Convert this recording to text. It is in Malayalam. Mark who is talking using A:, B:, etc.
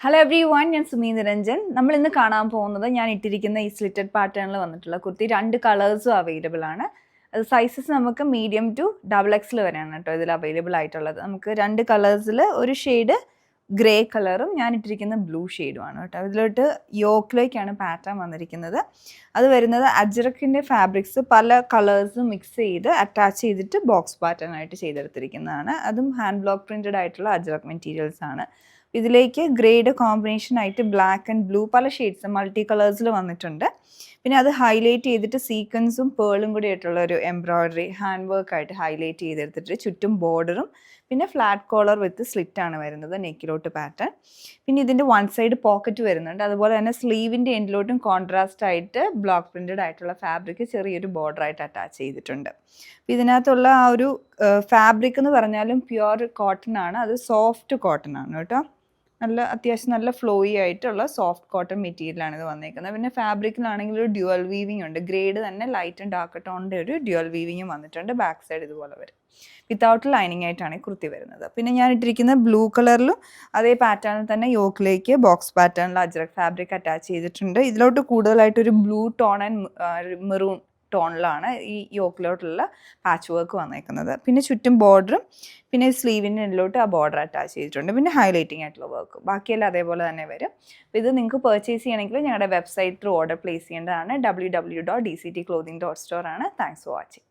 A: ഹലോ എവ്രി വൺ, ഞാൻ സുമി നിരഞ്ജൻ. നമ്മൾ ഇന്ന് കാണാൻ പോകുന്നത് ഞാൻ ഇട്ടിരിക്കുന്ന ഈ സ്ലിറ്റഡ് പാറ്റേണിൽ വന്നിട്ടുള്ള കുർത്തി 2 കളേഴ്സും അവൈലബിൾ ആണ്. അത് സൈസസ് നമുക്ക് മീഡിയം ടു XXL വരെയാണ് കേട്ടോ ഇതിൽ അവൈലബിൾ ആയിട്ടുള്ളത്. നമുക്ക് 2 കളേഴ്സിൽ ഒരു ഷെയ്ഡ് ഗ്രേ കളറും ഞാൻ ഇട്ടിരിക്കുന്ന ബ്ലൂ ഷെയ്ഡുമാണ് കേട്ടോ. ഇതിലോട്ട് യോക്കിലേക്കാണ് പാറ്റേൺ വന്നിരിക്കുന്നത്. അത് വരുന്നത് അജ്രക്കിൻ്റെ ഫാബ്രിക്സ് പല കളേഴ്സും മിക്സ് ചെയ്ത് അറ്റാച്ച് ചെയ്തിട്ട് ബോക്സ് പാറ്റേൺ ആയിട്ട് ചെയ്തെടുത്തിരിക്കുന്നതാണ്. അതും ഹാൻഡ് ബ്ലോക്ക് പ്രിൻറ്റഡ് ആയിട്ടുള്ള അജ്രക് മെറ്റീരിയൽസ് ആണ്. ഇതിലേക്ക് ഗ്രേഡ് കോമ്പിനേഷൻ ആയിട്ട് ബ്ലാക്ക് ആൻഡ് ബ്ലൂ പല ഷെയ്ഡ്സ് മൾട്ടി കളേഴ്സിൽ വന്നിട്ടുണ്ട്. പിന്നെ അത് ഹൈലൈറ്റ് ചെയ്തിട്ട് സീക്വൻസും പേളും കൂടി ആയിട്ടുള്ള ഒരു എംബ്രോയ്ഡറി ഹാൻഡ് വർക്ക് ആയിട്ട് ഹൈലൈറ്റ് ചെയ്തെടുത്തിട്ട് ചുറ്റും ബോർഡറും പിന്നെ ഫ്ലാറ്റ് കോളർ വിത്ത് സ്ലിറ്റ് ആണ് വരുന്നത് നെക്കിലോട്ട് പാറ്റേൺ. പിന്നെ ഇതിൻ്റെ വൺ സൈഡ് പോക്കറ്റ് വരുന്നുണ്ട്. അതുപോലെ തന്നെ സ്ലീവിൻ്റെ എൻഡിലോട്ടും കോൺട്രാസ്റ്റ് ആയിട്ട് ബ്ലോക്ക് പ്രിൻറ്റഡ് ആയിട്ടുള്ള ഫാബ്രിക് ചെറിയൊരു ബോർഡറായിട്ട് അറ്റാച്ച് ചെയ്തിട്ടുണ്ട്. ഇതിനകത്തുള്ള ആ ഒരു ഫാബ്രിക് എന്ന് പറഞ്ഞാലും പ്യുവർ കോട്ടൺ ആണ്. അത് സോഫ്റ്റ് കോട്ടൺ ആണ് കേട്ടോ. അത്യാവശ്യം നല്ല ഫ്ലോയി ആയിട്ടുള്ള സോഫ്റ്റ് കോട്ടൺ മെറ്റീരിയലാണ് ഇത് വന്നേക്കുന്നത്. പിന്നെ ഫാബ്രിക്കിലാണെങ്കിൽ ഒരു ഡ്യുവൽ വീവിങ് ഉണ്ട്. ഗ്രേഡ് തന്നെ ലൈറ്റ് ആൻഡ് ഡാർക്ക് ടോണിൻ്റെ ഒരു ഡ്യുവൽ വീവിങ്ങും വന്നിട്ടുണ്ട്. ബാക്ക് സൈഡ് ഇതുപോലെ വരും. വിത്തൗട്ട് ലൈനിങ് ആയിട്ടാണ് ഈ കുർത്തി വരുന്നത്. പിന്നെ ഞാൻ ഇട്ടിരിക്കുന്ന ബ്ലൂ കളറിലും അതേ പാറ്റേണിൽ തന്നെ യോക്കിലേക്ക് ബോക്സ് പാറ്റേണിൽ അജ്രക് ഫാബ്രിക് അറ്റാച്ച് ചെയ്തിട്ടുണ്ട്. ഇതിലോട്ട് കൂടുതലായിട്ടൊരു ബ്ലൂ ടോൺ ആൻഡ് മെറൂൺ ടോണിലാണ് ഈ യോക്കിലോട്ടുള്ള പാച്ച് വർക്ക് വന്നേക്കുന്നത്. പിന്നെ ചുറ്റും ബോർഡറും പിന്നെ സ്ലീവിൻ്റെ ഉള്ളിലോട്ട് ആ ബോർഡർ അറ്റാച്ച് ചെയ്തിട്ടുണ്ട്. പിന്നെ ഹൈലൈറ്റിംഗ് ആയിട്ടുള്ള വർക്ക് ബാക്കിയെല്ലാം അതേപോലെ തന്നെ വരും. അപ്പോൾ ഇത് നിങ്ങൾക്ക് പർച്ചേസ് ചെയ്യണമെങ്കിൽ ഞങ്ങളുടെ വെബ്സൈറ്റ് ത്രൂ ഓർഡർ പ്ലേസ് ചെയ്യേണ്ടതാണ്. www.dctclothing.store ആണ്. Thanks for watching.